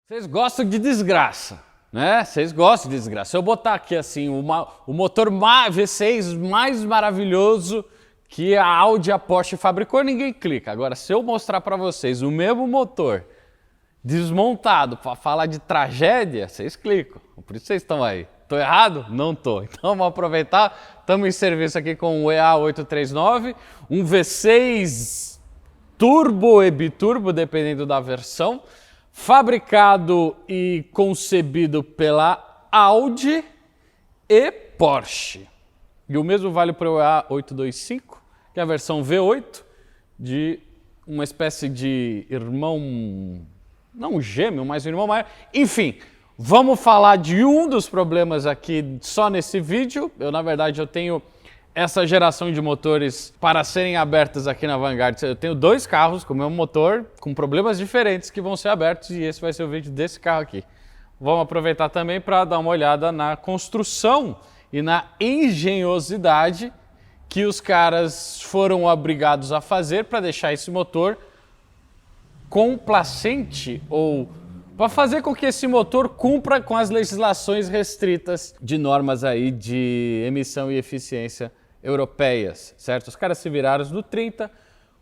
Vocês gostam de desgraça, né? Vocês gostam de desgraça. Se eu botar aqui assim o motor V6 mais maravilhoso que a Audi e a Porsche fabricou, ninguém clica. Agora, se eu mostrar para vocês o mesmo motor desmontado para falar de tragédia, vocês clicam. Por isso vocês estão aí. Tô errado? Não tô. Então vamos aproveitar. Estamos em serviço aqui com o EA839, um V6 turbo e biturbo, dependendo da versão, fabricado e concebido pela Audi e Porsche. E o mesmo vale para o EA825, que é a versão V8, de uma espécie de irmão, não gêmeo, mas um irmão maior. Enfim, vamos falar de um dos problemas aqui só nesse vídeo. Na verdade, eu tenho essa geração de motores para serem abertas aqui na Vanguard. Eu tenho dois carros com o mesmo motor, com problemas diferentes que vão ser abertos, e esse vai ser o vídeo desse carro aqui. Vamos aproveitar também para dar uma olhada na construção e na engenhosidade que os caras foram obrigados a fazer para deixar esse motor complacente, ou para fazer com que esse motor cumpra com as legislações restritas de normas aí de emissão e eficiência europeias, certo? Os caras se viraram no 30,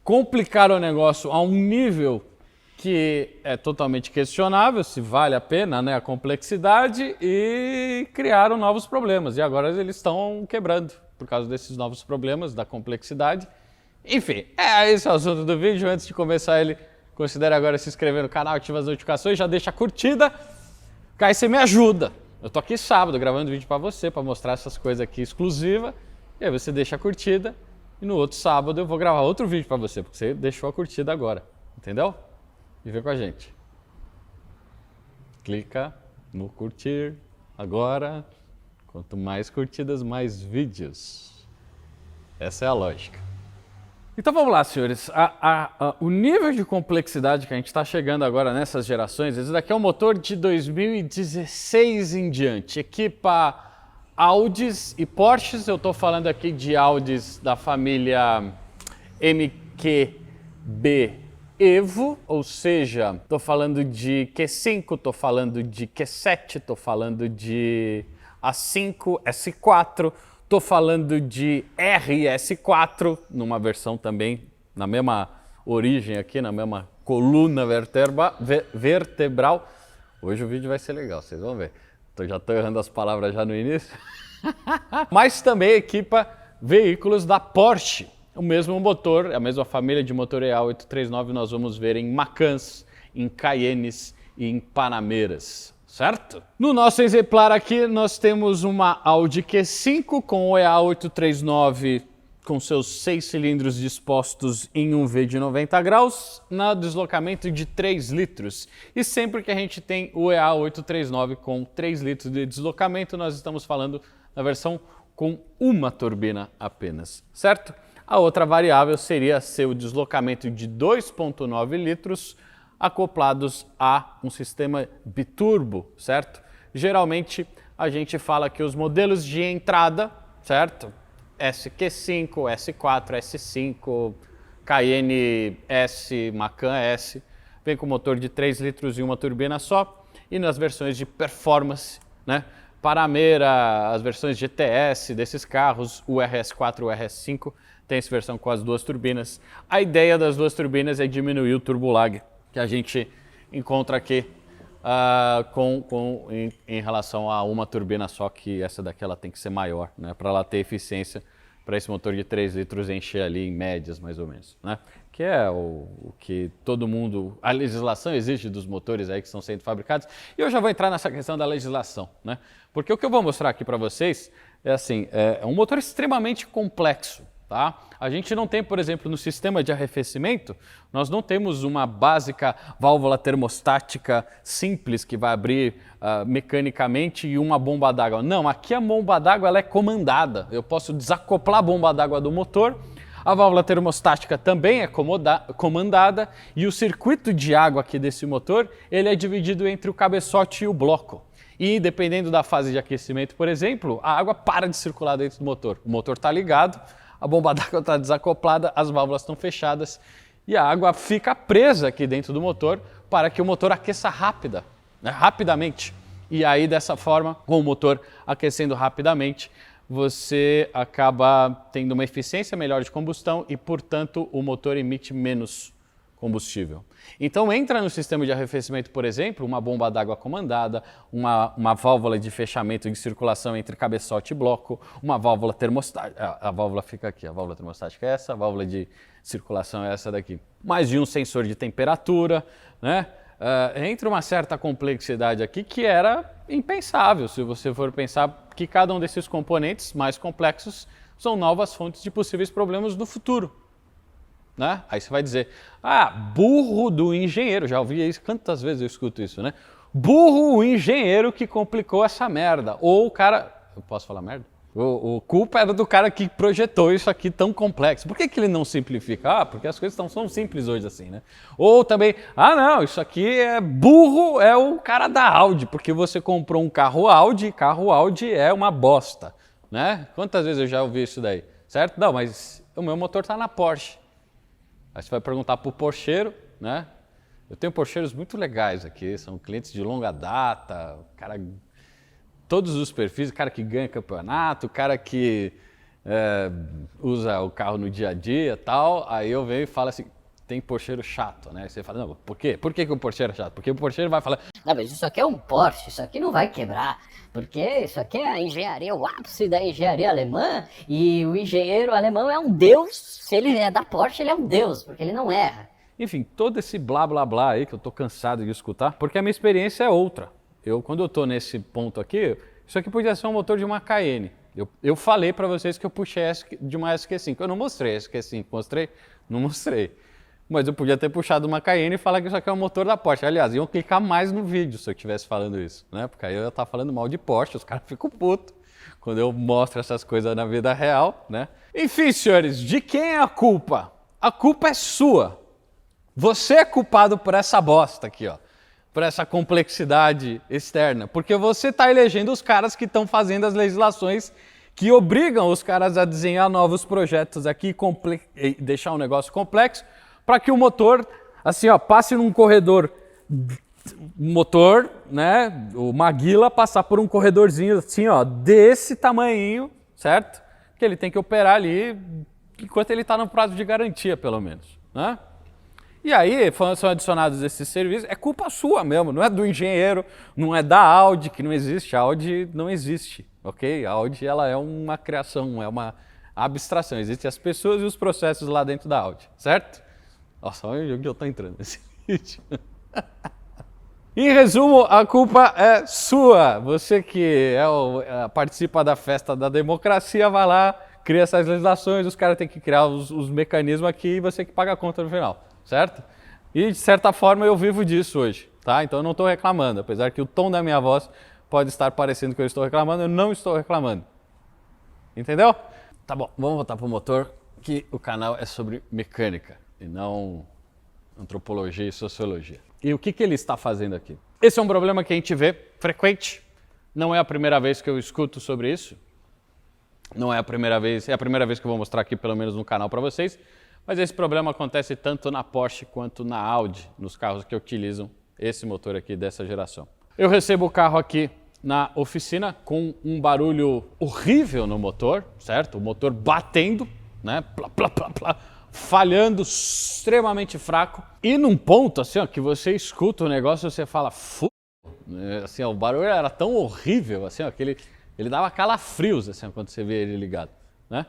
complicaram o negócio a um nível que é totalmente questionável se vale a pena, né, a complexidade, e criaram novos problemas. E agora eles estão quebrando por causa desses novos problemas, da complexidade. Enfim, esse é o assunto do vídeo. Antes de começar ele, considere agora se inscrever no canal, ativa as notificações, já deixa a curtida, que aí você me ajuda. Eu tô aqui sábado gravando vídeo para você, para mostrar essas coisas aqui exclusivas, e aí você deixa a curtida, e no outro sábado eu vou gravar outro vídeo para você, porque você deixou a curtida agora, entendeu? E vem com a gente. Clica no curtir agora, quanto mais curtidas, mais vídeos. Essa é a lógica. Então vamos lá, senhores. O nível de complexidade que a gente está chegando agora nessas gerações, esse daqui é um motor de 2016 em diante. Equipa Audis e Porsches. Eu estou falando aqui de Audis da família MQB Evo, ou seja, estou falando de Q5, estou falando de Q7, estou falando de A5, S4, estou falando de RS4, numa versão também, na mesma origem aqui, na mesma coluna vertebral. Hoje o vídeo vai ser legal, vocês vão ver. Já estou errando as palavras já no início. Mas também equipa veículos da Porsche. O mesmo motor, a mesma família de motor EA839 nós vamos ver em Macans, em Cayennes e em Panameras, certo? No nosso exemplar aqui nós temos uma Audi Q5 com o EA839 com seus 6 cilindros dispostos em um V de 90 graus, na deslocamento de 3 litros. E sempre que a gente tem o EA839 com 3 litros de deslocamento, nós estamos falando da versão com uma turbina apenas, certo? A outra variável seria seu deslocamento de 2,9 litros acoplados a um sistema biturbo, certo? Geralmente a gente fala que os modelos de entrada, certo? SQ5, S4, S5, Cayenne S, Macan S, vem com motor de 3 litros e uma turbina só. E nas versões de performance, né? Panamera, as versões GTS desses carros, o RS4 e o RS5, tem essa versão com as duas turbinas. A ideia das duas turbinas é diminuir o turbolag que a gente encontra aqui em relação a uma turbina só, que essa daqui ela tem que ser maior, né, para ela ter eficiência para esse motor de 3 litros encher ali em médias mais ou menos, né? Que é o que todo mundo, a legislação exige dos motores aí que estão sendo fabricados. E eu já vou entrar nessa questão da legislação, né? Porque o que eu vou mostrar aqui para vocês é assim, é um motor extremamente complexo. Tá? A gente não tem, por exemplo, no sistema de arrefecimento, nós não temos uma básica válvula termostática simples que vai abrir mecanicamente e uma bomba d'água. Não, aqui a bomba d'água ela é comandada. Eu posso desacoplar a bomba d'água do motor, a válvula termostática também é comandada e o circuito de água aqui desse motor ele é dividido entre o cabeçote e o bloco. E dependendo da fase de aquecimento, por exemplo, a água para de circular dentro do motor. O motor está ligado, a bomba d'água está desacoplada, as válvulas estão fechadas e a água fica presa aqui dentro do motor para que o motor aqueça rápida né, rapidamente. E aí, dessa forma, com o motor aquecendo rapidamente, você acaba tendo uma eficiência melhor de combustão e, portanto, o motor emite menos combustível. Então entra no sistema de arrefecimento, por exemplo, uma bomba d'água comandada, uma válvula de fechamento de circulação entre cabeçote e bloco, uma válvula termostática, a válvula fica aqui, a válvula termostática é essa, a válvula de circulação é essa daqui. Mais de um sensor de temperatura, né? Entra uma certa complexidade aqui que era impensável se você for pensar que cada um desses componentes mais complexos são novas fontes de possíveis problemas no futuro. Né? Aí você vai dizer, burro do engenheiro, já ouvi isso, quantas vezes eu escuto isso, né? Burro o engenheiro que complicou essa merda. Ou o cara, eu posso falar merda? O culpa era do cara que projetou isso aqui tão complexo. Por que ele não simplifica? Porque as coisas não são simples hoje assim, né? Ou também, não, isso aqui é burro, é o cara da Audi, porque você comprou um carro Audi é uma bosta, né? Quantas vezes eu já ouvi isso daí, certo? Não, mas o meu motor está na Porsche. Aí você vai perguntar para o porcheiro, né? Eu tenho porcheiros muito legais aqui, são clientes de longa data, cara, todos os perfis, cara que ganha campeonato, cara que usa o carro no dia a dia e tal. Aí eu venho e falo assim, tem porcheiro chato, né? Aí você fala, não, por quê? Por que o porcheiro é chato? Porque o porcheiro vai falar, não, mas isso aqui é um Porsche, isso aqui não vai quebrar, porque isso aqui é a engenharia, o ápice da engenharia alemã, e o engenheiro alemão é um deus, se ele é da Porsche, ele é um deus, porque ele não erra. Enfim, todo esse blá blá blá aí que eu tô cansado de escutar, porque a minha experiência é outra. Quando eu tô nesse ponto aqui, isso aqui podia ser um motor de uma Cayenne. Eu falei para vocês que eu puxei de uma SQ5. Eu não mostrei a SQ5, mostrei? Não mostrei. Mas eu podia ter puxado uma Cayenne e falar que isso aqui é um motor da Porsche. Aliás, iam clicar mais no vídeo se eu estivesse falando isso, né? Porque aí eu ia estar falando mal de Porsche, os caras ficam putos quando eu mostro essas coisas na vida real, né? Enfim, senhores, de quem é a culpa? A culpa é sua. Você é culpado por essa bosta aqui, ó. Por essa complexidade externa. Porque você está elegendo os caras que estão fazendo as legislações que obrigam os caras a desenhar novos projetos aqui e deixar um negócio complexo para que o motor, assim, ó, passe num corredor, motor, né, o Maguila passar por um corredorzinho assim, ó, desse tamanhinho, certo? Que ele tem que operar ali enquanto ele está no prazo de garantia, pelo menos, né? E aí são adicionados esses serviços, é culpa sua mesmo, não é do engenheiro, não é da Audi, que não existe, a Audi não existe, ok? A Audi ela é uma criação, é uma abstração, existem as pessoas e os processos lá dentro da Audi, certo? Nossa, olha onde eu estou entrando nesse vídeo. Em resumo, a culpa é sua, você que participa da festa da democracia, vai lá, cria essas legislações, os caras têm que criar os mecanismos aqui e você que paga a conta no final. Certo? E de certa forma eu vivo disso hoje, tá? Então eu não estou reclamando, apesar que o tom da minha voz pode estar parecendo que eu estou reclamando, eu não estou reclamando. Entendeu? Tá bom, vamos voltar para o motor, que o canal é sobre mecânica e não antropologia e sociologia. E o que ele está fazendo aqui? Esse é um problema que a gente vê frequente, não é a primeira vez que eu escuto sobre isso, não é a primeira vez, é a primeira vez que eu vou mostrar aqui pelo menos no canal para vocês. Mas esse problema acontece tanto na Porsche quanto na Audi, nos carros que utilizam esse motor aqui dessa geração. Eu recebo o carro aqui na oficina com um barulho horrível no motor, certo? O motor batendo, né? Plá, plá, plá, plá, falhando, extremamente fraco. E num ponto assim, ó, que você escuta o negócio e você fala, assim, ó, o barulho era tão horrível, assim, ó, que ele dava calafrios assim, ó, quando você vê ele ligado, né?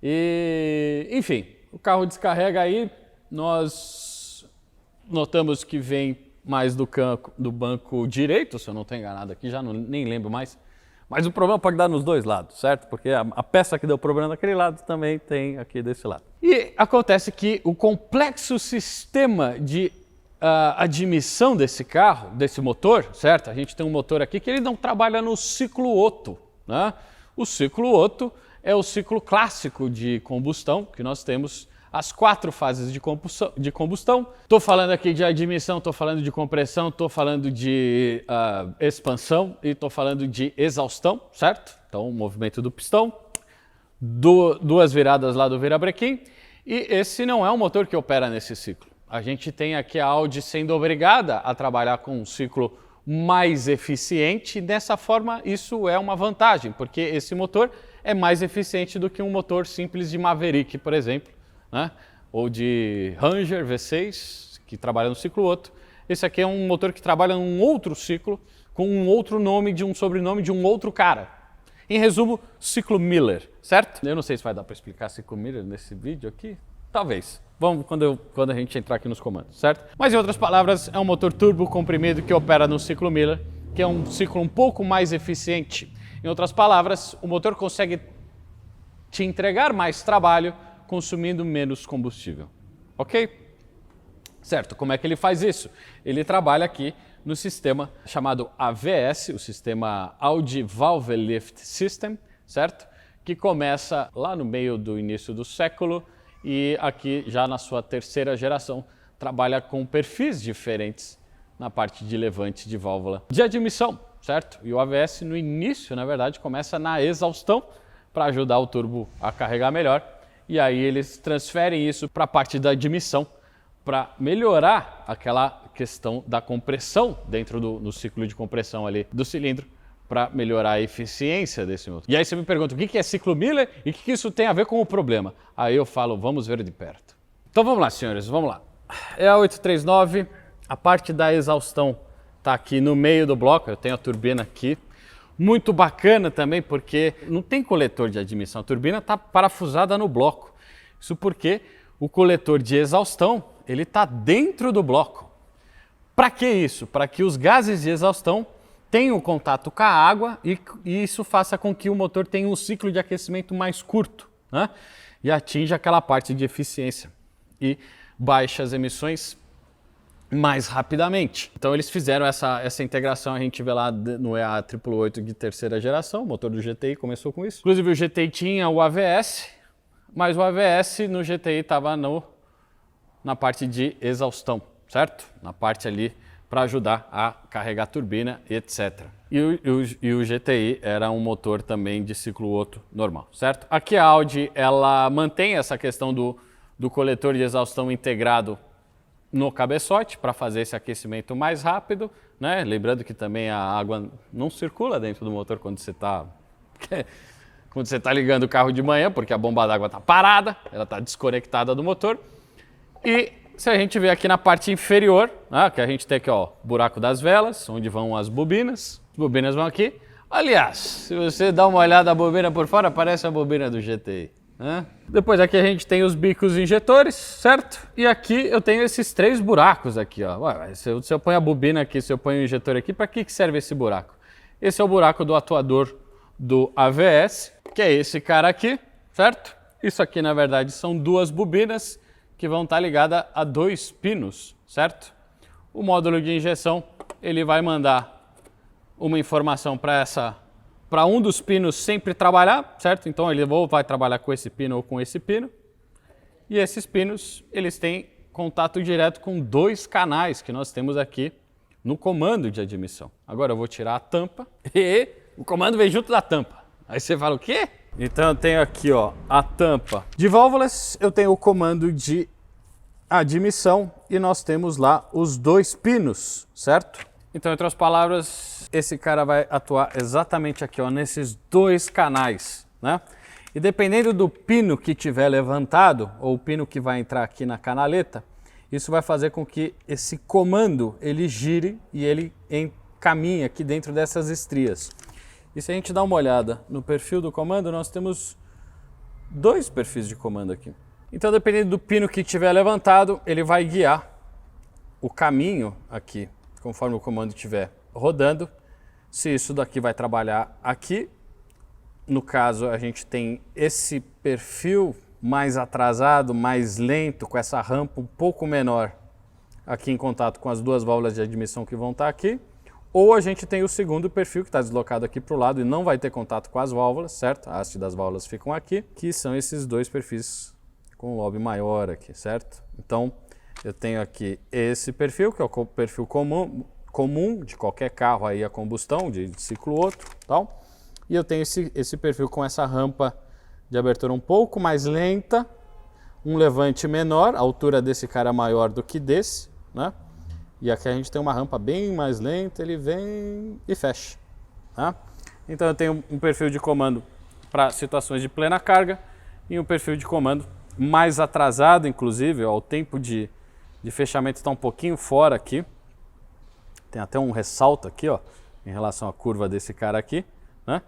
E, enfim, o carro descarrega aí, nós notamos que vem mais do banco direito, se eu não estou enganado aqui, já nem lembro mais. Mas o problema pode dar nos dois lados, certo? Porque a peça que deu problema daquele lado também tem aqui desse lado. E acontece que o complexo sistema de admissão desse carro, desse motor, certo? A gente tem um motor aqui que ele não trabalha no ciclo Otto, né? O ciclo Otto é o ciclo clássico de combustão, que nós temos as 4 fases de combustão. Estou falando aqui de admissão, estou falando de compressão, estou falando de expansão e estou falando de exaustão, certo? Então, o movimento do pistão, duas viradas lá do virabrequim, e esse não é um motor que opera nesse ciclo. A gente tem aqui a Audi sendo obrigada a trabalhar com um ciclo mais eficiente. E dessa forma, isso é uma vantagem, porque esse motor é mais eficiente do que um motor simples de Maverick, por exemplo, né? Ou de Ranger V6, que trabalha no ciclo Otto. Esse aqui é um motor que trabalha num outro ciclo, com um outro nome, de um sobrenome de um outro cara. Em resumo, ciclo Miller, certo? Eu não sei se vai dar para explicar ciclo Miller nesse vídeo aqui. Talvez. Vamos quando a gente entrar aqui nos comandos, certo? Mas em outras palavras, é um motor turbo comprimido que opera no ciclo Miller, que é um ciclo um pouco mais eficiente. Em outras palavras, o motor consegue te entregar mais trabalho consumindo menos combustível. Ok? Certo, como é que ele faz isso? Ele trabalha aqui no sistema chamado AVS, o sistema Audi Valve Lift System, certo? Que começa lá no meio do início do século e aqui já na sua terceira geração trabalha com perfis diferentes na parte de levante de válvula de admissão, certo? E o AVS no início, na verdade, começa na exaustão para ajudar o turbo a carregar melhor e aí eles transferem isso para a parte da admissão para melhorar aquela questão da compressão dentro do ciclo de compressão ali do cilindro, para melhorar a eficiência desse motor. E aí você me pergunta, o que é ciclo Miller e o que isso tem a ver com o problema? Aí eu falo, vamos ver de perto. Então vamos lá, senhores, vamos lá. É a 839, a parte da exaustão está aqui no meio do bloco, eu tenho a turbina aqui. Muito bacana também porque não tem coletor de admissão, a turbina está parafusada no bloco. Isso porque o coletor de exaustão ele está dentro do bloco. Para que isso? Para que os gases de exaustão tenham contato com a água e isso faça com que o motor tenha um ciclo de aquecimento mais curto, né? E atinja aquela parte de eficiência e baixe as emissões mais rapidamente. Então eles fizeram essa integração, a gente vê lá no EA888 de terceira geração, o motor do GTI começou com isso. Inclusive o GTI tinha o AVS, mas o AVS no GTI estava na parte de exaustão, certo? Na parte ali para ajudar a carregar a turbina, etc. E o GTI era um motor também de ciclo Otto normal, certo? Aqui a Audi ela mantém essa questão do coletor de exaustão integrado no cabeçote para fazer esse aquecimento mais rápido, né? Lembrando que também a água não circula dentro do motor quando você está ligando o carro de manhã, porque a bomba d'água está parada, ela está desconectada do motor. E se a gente ver aqui na parte inferior, né, que a gente tem aqui ó, buraco das velas, onde vão as bobinas vão aqui. Aliás, se você dá uma olhada na bobina por fora, parece a bobina do GTI. Né? Depois aqui a gente tem os bicos injetores, certo? E aqui eu tenho esses 3 buracos aqui. Ó. Ué, se eu ponho a bobina aqui, se eu ponho o injetor aqui, para que serve esse buraco? Esse é o buraco do atuador do AVS, que é esse cara aqui, certo? Isso aqui na verdade são 2 bobinas que vão estar ligadas a 2 pinos, certo? O módulo de injeção, ele vai mandar uma informação para um dos pinos sempre trabalhar, certo? Então ele ou vai trabalhar com esse pino ou com esse pino. E esses pinos, eles têm contato direto com 2 canais que nós temos aqui no comando de admissão. Agora eu vou tirar a tampa e o comando vem junto da tampa. Aí você fala o quê? Então eu tenho aqui ó, a tampa de válvulas, eu tenho o comando de admissão e nós temos lá os 2 pinos, certo? Então, entre as palavras, esse cara vai atuar exatamente aqui ó, nesses 2 canais, né? E dependendo do pino que tiver levantado, ou o pino que vai entrar aqui na canaleta, isso vai fazer com que esse comando ele gire e ele caminhe aqui dentro dessas estrias. E se a gente dá uma olhada no perfil do comando, nós temos 2 perfis de comando aqui. Então, dependendo do pino que tiver levantado, ele vai guiar o caminho aqui, conforme o comando estiver rodando. Se isso daqui vai trabalhar aqui, no caso a gente tem esse perfil mais atrasado, mais lento, com essa rampa um pouco menor aqui em contato com as 2 válvulas de admissão que vão estar aqui. Ou a gente tem o segundo perfil que está deslocado aqui para o lado e não vai ter contato com as válvulas, certo? A haste das válvulas ficam aqui, que são esses 2 perfis com lobby maior aqui, certo? Então eu tenho aqui esse perfil, que é o perfil comum de qualquer carro aí a combustão, de ciclo Otto, tal. E eu tenho esse perfil com essa rampa de abertura um pouco mais lenta, um levante menor, a altura desse cara é maior do que desse, né? E aqui a gente tem uma rampa bem mais lenta, ele vem e fecha. Tá? Então eu tenho um perfil de comando para situações de plena carga e um perfil de comando mais atrasado, inclusive, ó, o tempo de fechamento está um pouquinho fora aqui. Tem até um ressalto aqui, ó, em relação à curva desse cara aqui, né?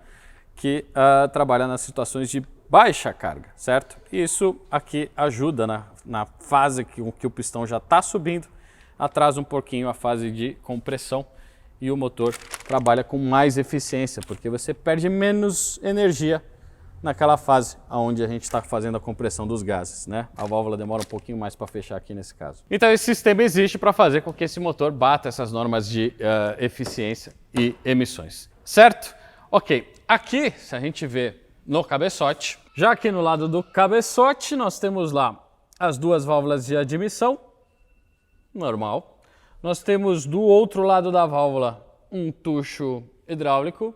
Que trabalha nas situações de baixa carga, certo? E isso aqui ajuda na fase que o pistão já está subindo, atrasa um pouquinho a fase de compressão e o motor trabalha com mais eficiência, porque você perde menos energia naquela fase onde a gente está fazendo a compressão dos gases, né? A válvula demora um pouquinho mais para fechar aqui nesse caso. Então esse sistema existe para fazer com que esse motor bata essas normas de eficiência e emissões, certo? Ok, aqui se a gente vê no cabeçote, já aqui no lado do cabeçote nós temos lá as duas válvulas de admissão, normal. Nós temos do outro lado da válvula um tucho hidráulico,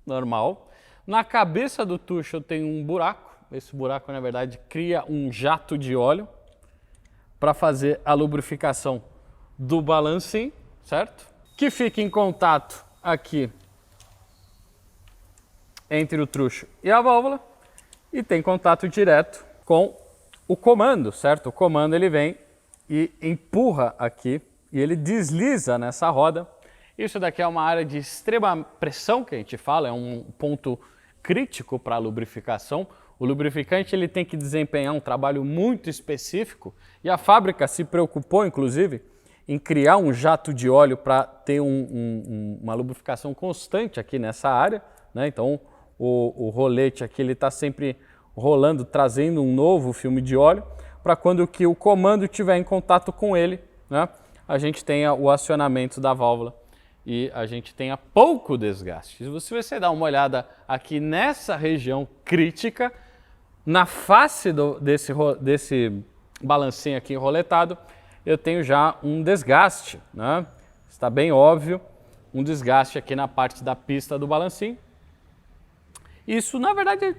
normal. Na cabeça do tucho eu tenho um buraco. Esse buraco, na verdade, cria um jato de óleo para fazer a lubrificação do balancim, certo? Que fica em contato aqui entre o tucho e a válvula e tem contato direto com o comando, certo? O comando ele vem e empurra aqui e ele desliza nessa roda. Isso daqui é uma área de extrema pressão que a gente fala, é um ponto crítico para a lubrificação. O lubrificante ele tem que desempenhar um trabalho muito específico e a fábrica se preocupou, inclusive, em criar um jato de óleo para ter uma lubrificação constante aqui nessa área, né? Então o rolete aqui ele está sempre rolando, trazendo um novo filme de óleo para quando que o comando estiver em contato com ele, né? A gente tenha o acionamento da válvula e a gente tenha pouco desgaste. Se você dar uma olhada aqui nessa região crítica, na face desse balancinho aqui enroletado, eu tenho já um desgaste, né? Está bem óbvio, um desgaste aqui na parte da pista do balancinho. Isso, na verdade,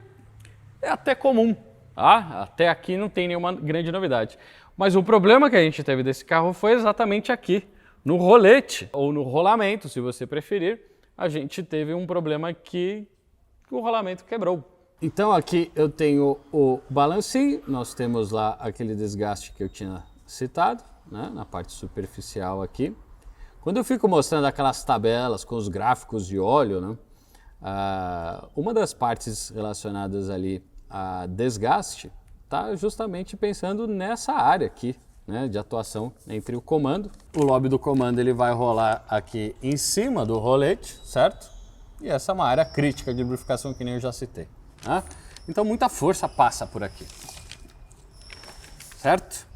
é até comum, tá? Até aqui não tem nenhuma grande novidade. Mas o problema que a gente teve desse carro foi exatamente aqui, no rolete, ou no rolamento, se você preferir. A gente teve um problema que o rolamento quebrou. Então aqui eu tenho o balancinho, nós temos lá aquele desgaste que eu tinha citado, né, na parte superficial aqui. Quando eu fico mostrando aquelas tabelas com os gráficos de óleo, né, uma das partes relacionadas ali a desgaste está justamente pensando nessa área aqui, né, de atuação entre o comando. O lobby do comando ele vai rolar aqui em cima do rolete, certo? E essa é uma área crítica de lubrificação que nem eu já citei. Né? Então muita força passa por aqui, certo?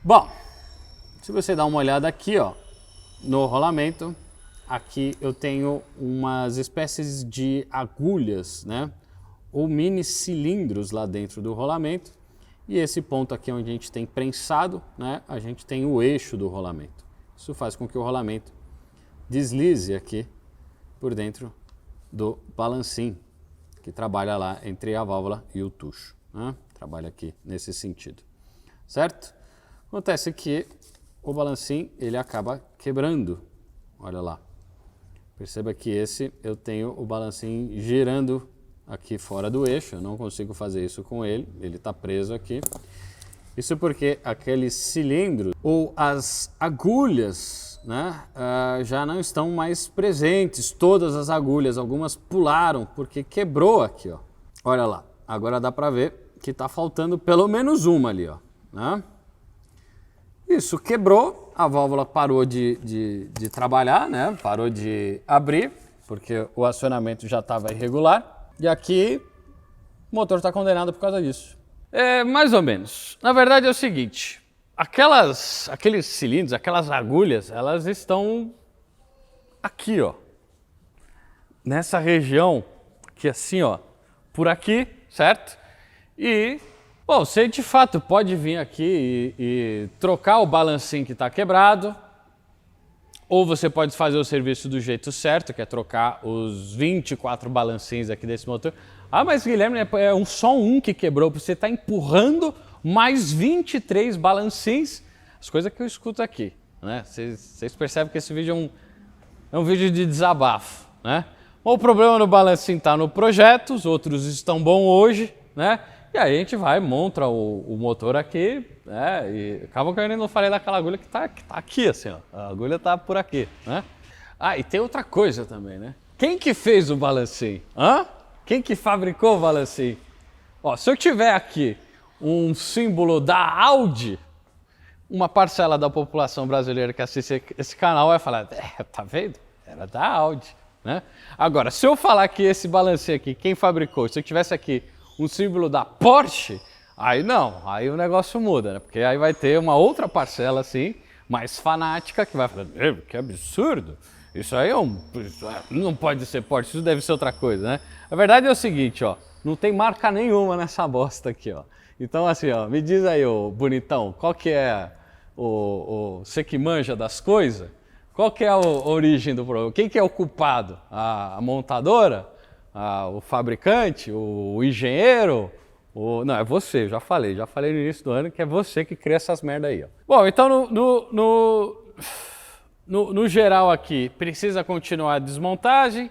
Bom, se você dá uma olhada aqui, ó, no rolamento, aqui eu tenho umas espécies de agulhas, né? Ou mini cilindros lá dentro do rolamento. E esse ponto aqui onde a gente tem prensado, né? A gente tem o eixo do rolamento. Isso faz com que o rolamento deslize aqui por dentro do balancim, que trabalha lá entre a válvula e o tucho, né? Trabalha aqui nesse sentido, certo? Acontece que o balancim ele acaba quebrando, olha lá. Perceba que esse eu tenho o balancim girando aqui fora do eixo, eu não consigo fazer isso com ele está preso aqui. Isso porque aqueles cilindros ou as agulhas, né, já não estão mais presentes, todas as agulhas, algumas pularam porque quebrou aqui, ó. Olha lá, agora dá para ver que está faltando pelo menos uma ali, ó, né? Isso quebrou, a válvula parou de trabalhar, né? Parou de abrir, porque o acionamento já estava irregular. E aqui o motor está condenado por causa disso. É, mais ou menos. Na verdade é o seguinte, aqueles cilindros, aquelas agulhas, elas estão aqui, ó. Nessa região, aqui assim, ó, por aqui, certo? E, bom, você de fato pode vir aqui e trocar o balancinho que está quebrado, ou você pode fazer o serviço do jeito certo, que é trocar os 24 balancinhos aqui desse motor. Ah, mas Guilherme, é só um que quebrou, você está empurrando mais 23 balancinhos. As coisas que eu escuto aqui, né? Vocês percebem que esse vídeo é um vídeo de desabafo, né? O problema no balancinho está no projeto, os outros estão bons hoje, né? E aí a gente vai, monta o motor aqui, né? E acabou que eu ainda não falei daquela agulha que tá aqui, assim, ó. A agulha tá por aqui, né? Ah, e tem outra coisa também, né? Quem que fez o balancinho? Hã? Quem que fabricou o balancinho? Ó, se eu tiver aqui um símbolo da Audi, uma parcela da população brasileira que assiste esse canal vai falar, tá vendo? Era da Audi, né? Agora, se eu falar que esse balancinho aqui, quem fabricou, se eu tivesse aqui um símbolo da Porsche, aí não, aí o negócio muda, né? Porque aí vai ter uma outra parcela, assim, mais fanática, que vai falar, que absurdo, isso aí não pode ser Porsche, isso deve ser outra coisa, né? A verdade é o seguinte, ó, não tem marca nenhuma nessa bosta aqui, ó. Então, assim, ó, me diz aí, ô bonitão, qual que é você que manja das coisas, qual que é a origem do problema? Quem que é o culpado? A montadora? O fabricante? O engenheiro? Não, é você, já falei no início do ano que é você que cria essas merda aí, ó. Bom, então no geral aqui, precisa continuar a desmontagem.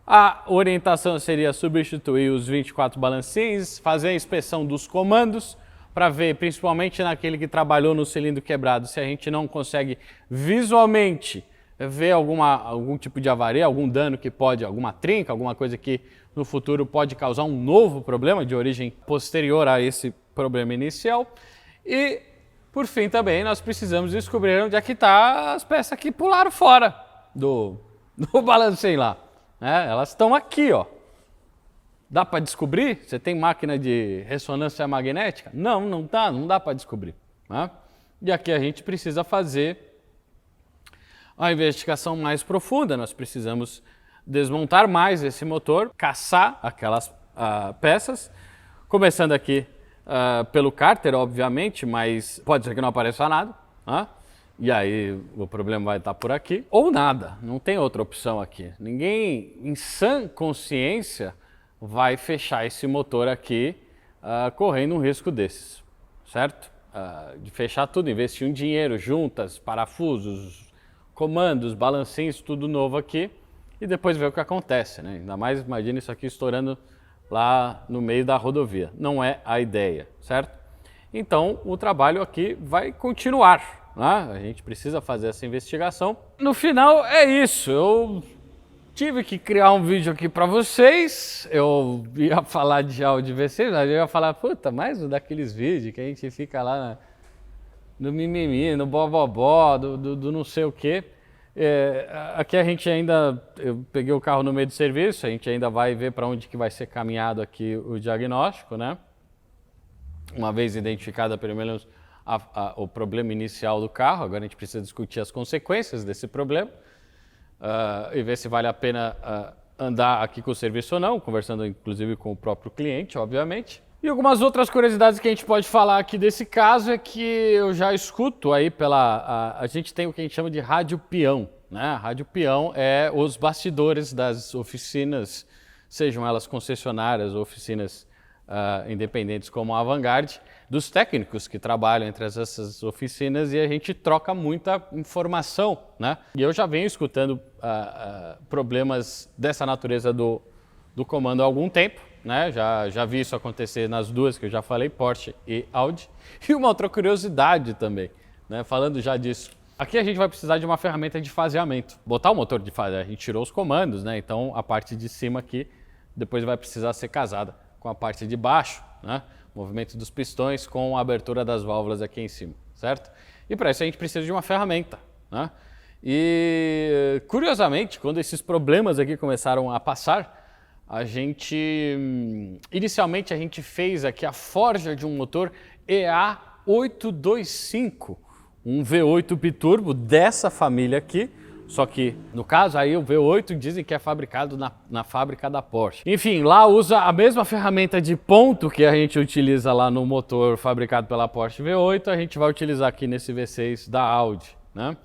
A orientação seria substituir os 24 balancinhos, fazer a inspeção dos comandos, para ver, principalmente naquele que trabalhou no cilindro quebrado, se a gente não consegue visualmente ver algum tipo de avaria, algum dano que pode, alguma trinca, alguma coisa que no futuro pode causar um novo problema de origem posterior a esse problema inicial. E, por fim, também nós precisamos descobrir onde é que estão as peças que pularam fora do balancinho lá. Elas estão aqui, ó. Dá para descobrir? Você tem máquina de ressonância magnética? Não dá para descobrir. Né? E aqui a gente precisa fazer a investigação mais profunda. Nós precisamos desmontar mais esse motor, caçar aquelas peças, começando aqui pelo cárter, obviamente, mas pode ser que não apareça nada. Né? E aí o problema vai estar por aqui. Ou nada, não tem outra opção aqui. Ninguém, em sã consciência, vai fechar esse motor aqui correndo um risco desses, certo? De fechar tudo, investir um dinheiro, juntas, parafusos, comandos, balancinhos, tudo novo aqui e depois ver o que acontece, né? Ainda mais, imagina isso aqui estourando lá no meio da rodovia. Não é a ideia, certo? Então, o trabalho aqui vai continuar, né? A gente precisa fazer essa investigação. No final, é isso. Eu tive que criar um vídeo aqui para vocês. Eu ia falar de áudio VC, mas eu ia falar, puta, mais um daqueles vídeos que a gente fica lá no mimimi, no bobobó, do não sei o quê. Aqui a gente ainda, eu peguei o carro no meio do serviço, a gente ainda vai ver para onde que vai ser caminhado aqui o diagnóstico, né? Uma vez identificada pelo menos o problema inicial do carro, agora a gente precisa discutir as consequências desse problema. E ver se vale a pena andar aqui com o serviço ou não, conversando inclusive com o próprio cliente, obviamente. E algumas outras curiosidades que a gente pode falar aqui desse caso é que eu já escuto aí a gente tem o que a gente chama de rádio peão, né? Rádio peão é os bastidores das oficinas, sejam elas concessionárias ou oficinas independentes como a Vanguard, dos técnicos que trabalham entre essas oficinas e a gente troca muita informação, né? E eu já venho escutando problemas dessa natureza do comando há algum tempo, né? Já vi isso acontecer nas duas que eu já falei, Porsche e Audi. E uma outra curiosidade também, né? Falando já disso. Aqui a gente vai precisar de uma ferramenta de faseamento. Botar o motor de faseamento, a gente tirou os comandos, né? Então a parte de cima aqui depois vai precisar ser casada com a parte de baixo, né? Movimento dos pistões com a abertura das válvulas aqui em cima, certo? E para isso a gente precisa de uma ferramenta, né? E curiosamente, quando esses problemas aqui começaram a passar, inicialmente a gente fez aqui a forja de um motor EA825, um V8 biturbo dessa família aqui, só que no caso aí o V8 dizem que é fabricado na fábrica da Porsche. Enfim, lá usa a mesma ferramenta de ponto que a gente utiliza lá no motor fabricado pela Porsche V8, a gente vai utilizar aqui nesse V6 da Audi, né?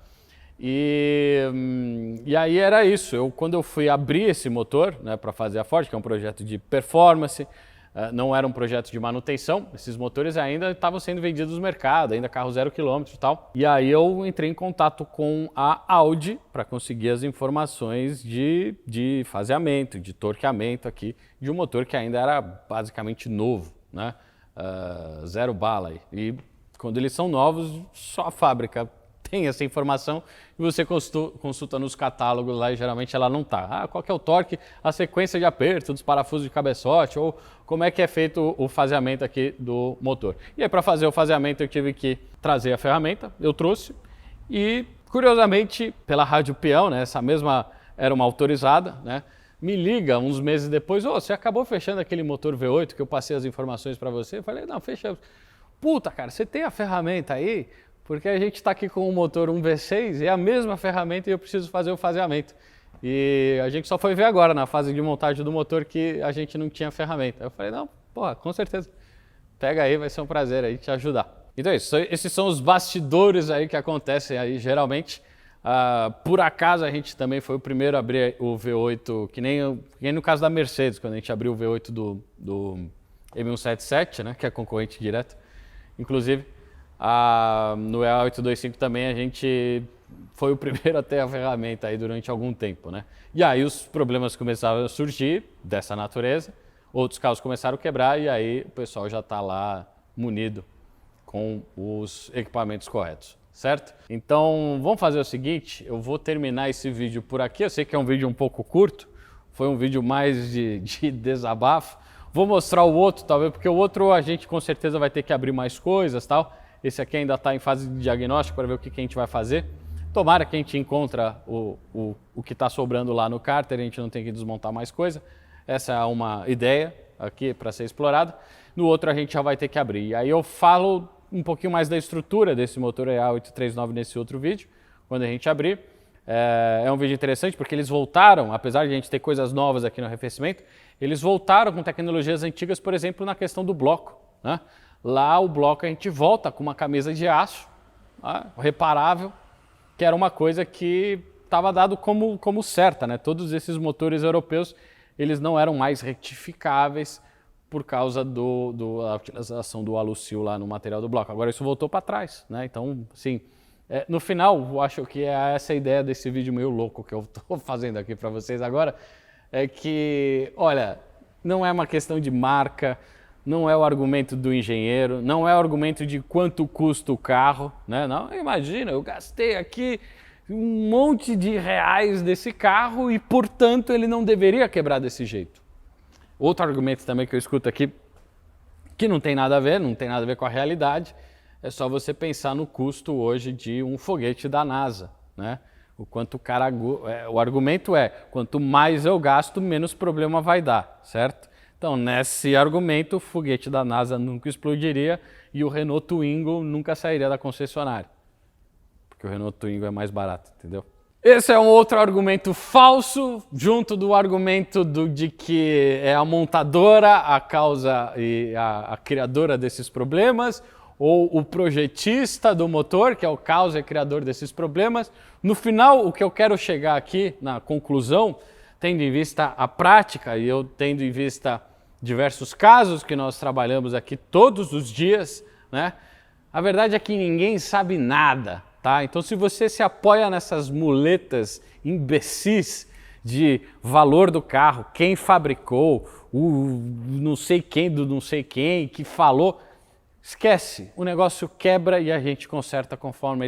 E aí era isso, quando eu fui abrir esse motor, né, para fazer a forja, que é um projeto de performance, não era um projeto de manutenção, esses motores ainda estavam sendo vendidos no mercado, ainda carro 0 km e tal. E aí eu entrei em contato com a Audi para conseguir as informações de faseamento, de torqueamento aqui, de um motor que ainda era basicamente novo, né? Zero bala aí. E quando eles são novos, só a fábrica tem essa informação e você consulta nos catálogos lá e geralmente ela não tá. Qual que é o torque, a sequência de aperto dos parafusos de cabeçote ou como é que é feito o faseamento aqui do motor. E aí para fazer o faseamento eu tive que trazer a ferramenta, eu trouxe e curiosamente pela Rádio Peão, né, essa mesma era uma autorizada, né, me liga uns meses depois, você acabou fechando aquele motor V8 que eu passei as informações para você? Eu falei, não, fechamos. Puta, cara, você tem a ferramenta aí? Porque a gente está aqui com o motor 1V6 e é a mesma ferramenta e eu preciso fazer o faseamento. E a gente só foi ver agora na fase de montagem do motor que a gente não tinha ferramenta. Eu falei, não, porra, com certeza. Pega aí, vai ser um prazer aí te ajudar. Então é isso, esses são os bastidores aí que acontecem aí geralmente. Por acaso a gente também foi o primeiro a abrir o V8, que nem no caso da Mercedes, quando a gente abriu o V8 do M177, né, que é concorrente direto. Inclusive, no EA825 também a gente foi o primeiro a ter a ferramenta aí durante algum tempo, né? E aí os problemas começaram a surgir dessa natureza, outros carros começaram a quebrar e aí o pessoal já está lá munido com os equipamentos corretos, certo? Então vamos fazer o seguinte, eu vou terminar esse vídeo por aqui, eu sei que é um vídeo um pouco curto, foi um vídeo mais de desabafo, vou mostrar o outro talvez, porque o outro a gente com certeza vai ter que abrir mais coisas e tal. Esse aqui ainda está em fase de diagnóstico para ver o que a gente vai fazer. Tomara que a gente encontra o que está sobrando lá no cárter, a gente não tem que desmontar mais coisa. Essa é uma ideia aqui para ser explorada. No outro a gente já vai ter que abrir. E aí eu falo um pouquinho mais da estrutura desse motor EA839 nesse outro vídeo, quando a gente abrir. É um vídeo interessante porque eles voltaram, apesar de a gente ter coisas novas aqui no arrefecimento, eles voltaram com tecnologias antigas, por exemplo, na questão do bloco, né? Lá o bloco a gente volta com uma camisa de aço, reparável, que era uma coisa que estava dado como certa, né? Todos esses motores europeus, eles não eram mais retificáveis por causa da utilização do alucil lá no material do bloco. Agora isso voltou para trás, né? Então, assim, no final, eu acho que é essa a ideia desse vídeo meio louco que eu estou fazendo aqui para vocês agora, é que, olha, não é uma questão de marca, não é o argumento do engenheiro, não é o argumento de quanto custa o carro, né? Não, imagina, eu gastei aqui um monte de reais desse carro e, portanto, ele não deveria quebrar desse jeito. Outro argumento também que eu escuto aqui, que não tem nada a ver com a realidade, é só você pensar no custo hoje de um foguete da NASA, né? O argumento é, quanto mais eu gasto, menos problema vai dar, certo? Então, nesse argumento, o foguete da NASA nunca explodiria e o Renault Twingo nunca sairia da concessionária. Porque o Renault Twingo é mais barato, entendeu? Esse é um outro argumento falso, junto do argumento de que é a montadora a causa e a criadora desses problemas, ou o projetista do motor, que é o causa e criador desses problemas. No final, o que eu quero chegar aqui na conclusão, tendo em vista a prática e eu tendo em vista diversos casos que nós trabalhamos aqui todos os dias, né? A verdade é que ninguém sabe nada, tá? Então, se você se apoia nessas muletas imbecis de valor do carro, quem fabricou, o não sei quem do não sei quem que falou, esquece, o negócio quebra e a gente conserta conforme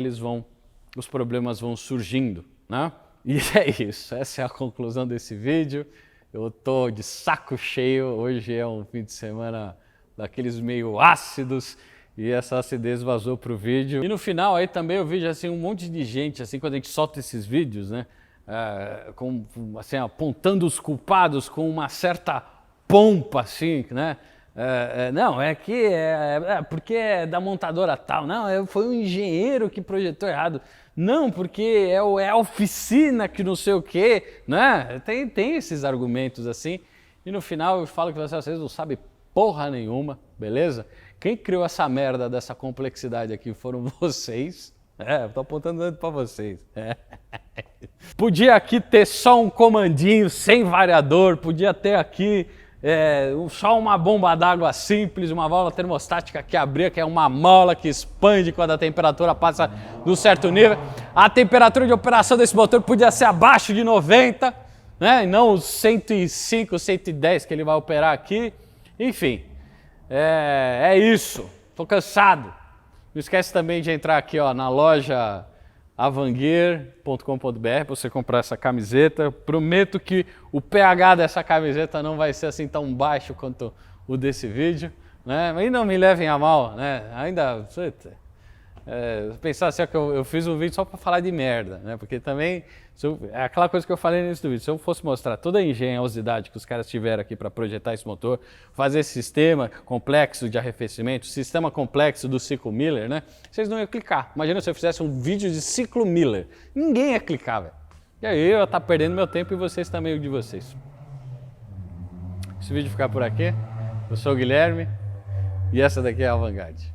os problemas vão surgindo, né? E é isso, essa é a conclusão desse vídeo. Eu tô de saco cheio, hoje é um fim de semana daqueles meio ácidos e essa acidez vazou pro vídeo. E no final aí também eu vejo assim um monte de gente, assim, quando a gente solta esses vídeos, né, assim, apontando os culpados com uma certa pompa, assim, né, não, porque é da montadora tal, não, foi um engenheiro que projetou errado. Não, porque é a oficina que não sei o quê, né? Tem esses argumentos assim. E no final eu falo que vocês não sabem porra nenhuma, beleza? Quem criou essa merda dessa complexidade aqui foram vocês. Eu tô apontando dentro pra vocês. Podia aqui ter só um comandinho sem variador, podia ter aqui só uma bomba d'água simples, uma válvula termostática que abria, que é uma mola que expande quando a temperatura passa de um certo nível. A temperatura de operação desse motor podia ser abaixo de 90, né? E não os 105, 110 que ele vai operar aqui. Enfim, é isso. Tô cansado. Não esquece também de entrar aqui na loja avanguer.com.br para você comprar essa camiseta. Prometo que o pH dessa camiseta não vai ser assim tão baixo quanto o desse vídeo, né? E não me levem a mal, né? Ainda pensar assim, que eu fiz um vídeo só para falar de merda, né? Porque também é aquela coisa que eu falei no início do vídeo. Se eu fosse mostrar toda a engenhosidade que os caras tiveram aqui para projetar esse motor, fazer esse sistema complexo de arrefecimento, sistema complexo do ciclo Miller, né? Vocês não iam clicar. Imagina se eu fizesse um vídeo de ciclo Miller. Ninguém ia clicar, velho. E aí eu ia estar perdendo meu tempo e vocês também o de vocês. Esse vídeo ficar por aqui. Eu sou o Guilherme e essa daqui é a Vanguard.